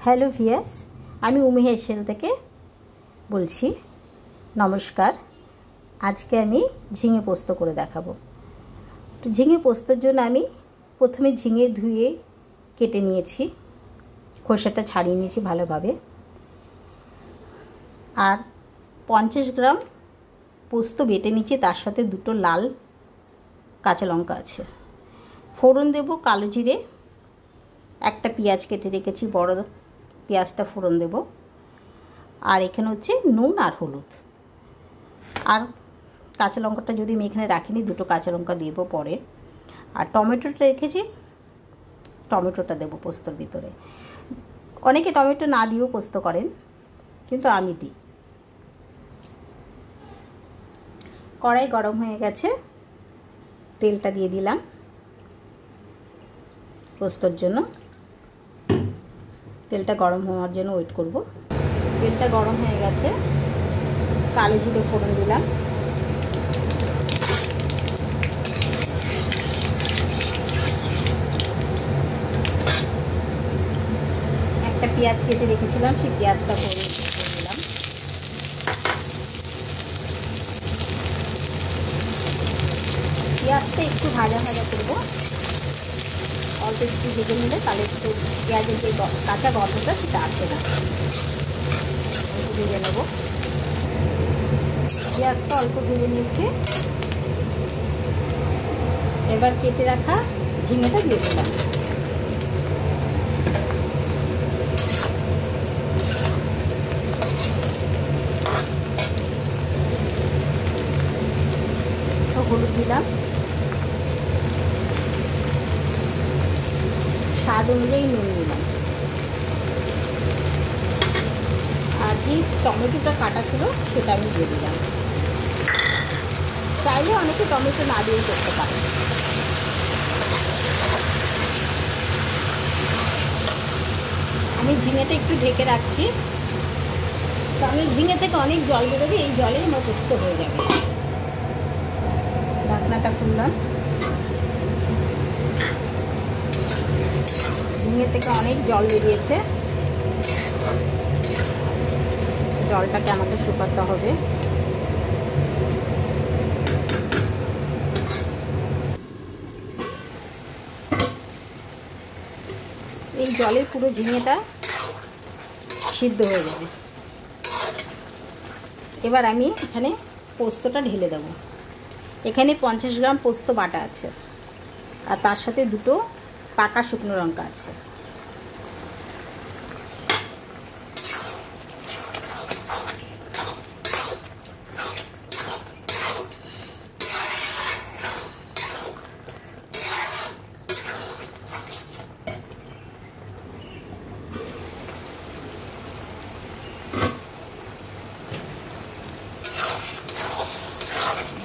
Hello ভিয়াস, আমি উমি হেসেল থেকে বলছি। নমস্কার। আজকে আমি ঝিঙে পোস্ত করে দেখাবো। তো ঝিঙে পোস্তর জন্য আমি প্রথমে ঝিঙে ধুয়ে কেটে নিয়েছি, খোসাটা ছাড়িয়ে নিয়েছি ভালোভাবে। আর 50 গ্রাম পোস্ত বেটে নিয়েছি, তার সাথে দুটো লাল কাঁচা লঙ্কা আছে। ফোড়ন দেব কালো জিরে, একটা পেঁয়াজ কেটে রেখেছি, বড় পেঁয়াজটা ফোড়ন দেব। আর এখানে হচ্ছে নুন আর হলুদ, আর কাঁচা লঙ্কাটা যদি আমি এখানে রাখিনি, দুটো কাঁচা লঙ্কা দেবো পরে। আর টমেটোটা রেখেছি, টমেটোটা দেবো পোস্তর ভিতরে। অনেকে টমেটো না দিয়েও পোস্ত করেন, কিন্তু আমি দিই। কড়াই গরম হয়ে গেছে, তেলটা দিয়ে দিলাম পোস্তর জন্য। তেলটা গরম হওয়ার জন্য ওয়েট করব। তেলটা গরম হয়ে গেছে, কালো জিরে ফোড়ন দিলাম। একটা পেঁয়াজ কেটে রেখেছিলাম, সেই পেঁয়াজটা করে দিলাম। পেঁয়াজটা একটু ভাজা ভাজা করবো, অল্প একটু ভেজে নিলে তাহলে একটু পেঁয়াজের যে কাঁচা গন্ধটা সেটা আসে না। একটু ভেজে নেব। পেঁয়াজটা অল্প ভেজে নিয়েছি, এবার কেটে রাখা ঝিঙেটা দিয়ে দিলাম। হলুদ দিলাম, স্বাদ অনুযায়ী নুন দিলাম। আর যে টমেটোটা কাটা ছিল সেটা আমি দিয়ে দিলাম। চাইলে অনেকে টমেটো না দিয়েও করতে পারে। আমি ঝিঙেটা একটু ঢেকে রাখছি, কারণ ঝিঙে থেকে অনেক জল বেরোবে, এই জলে আমার পোস্ত হয়ে যাবে। ঢাকনাটা খুললাম। ঝিঙে থেকে অনেক জল বেরিয়েছে, জলটাকে আমাকে শুকাতে হবে। এই জলে পুরো ঝিঙেটা সিদ্ধ হয়ে যাবে। এবার আমি এখানে পোস্তটা ঢেলে দেবো। এখানে 50 গ্রাম পোস্ত বাটা আছে, আর তার সাথে দুটো পাকা শুকনো লঙ্কা আছে।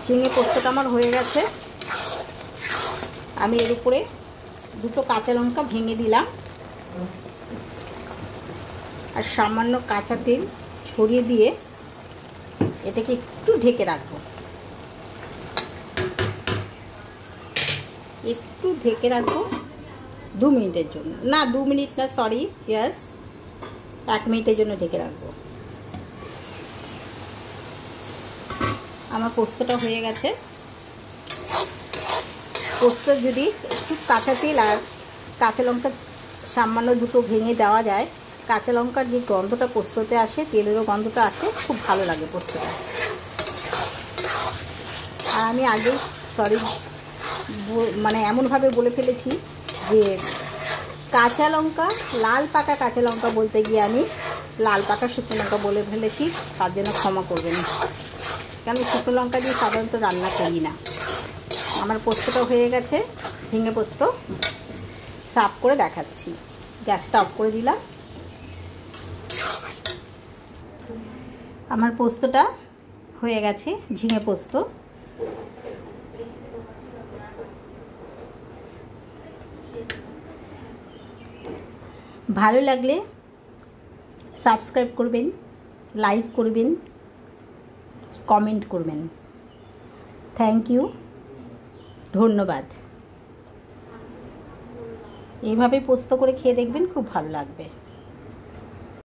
ঝিঙে পোস্তটা আমার হয়ে গেছে। আমি এর উপরে দুটো কাঁচা লঙ্কা ভেঙে দিলাম, আর সামান্য কাঁচা তেল ছড়িয়ে দিয়ে এটাকে একটু ঢেকে রাখবো। একটু ঢেকে রাখবো 2 মিনিটের জন্য। না 2 মিনিট না, সরি, ইয়েস, 1 মিনিটের জন্য ঢেকে রাখবো। আমার পোস্তটা হয়ে গেছে। পোস্ত যদি একটু কাঁচা তেল আর কাঁচা লঙ্কা সামান্য দুটো ভেঙে দেওয়া যায়, কাঁচা লঙ্কার যে গন্ধটা পোস্ততে আসে, তেলেরও গন্ধটা আসে, খুব ভালো লাগে পোস্তটা। আর আমি আগে মানে এমনভাবে বলে ফেলেছি যে কাঁচা লঙ্কা, লাল পাকা কাঁচা লঙ্কা বলতে গিয়ে আমি লাল পাকা শুকনো লঙ্কা বলে ফেলেছি, তার জন্য ক্ষমা করবেন। কারণ শুকনো লঙ্কা দিয়ে সাধারণত রান্না করি না। আমার পোস্তটা হয়ে গেছে, ঝিঙে পোস্ত। সার্ভ করে দেখাচ্ছি। গ্যাসটা অফ করে দিলাম। আমার পোস্তটা হয়ে গেছে, ঝিঙে পোস্ত। ভালো লাগলে সাবস্ক্রাইব করবেন, লাইক করবেন, কমেন্ট করবেন। থ্যাংক ইউ, ধন্যবাদ। এইভাবে পোস্ত করে খেয়ে দেখবেন, খুব ভালো লাগবে।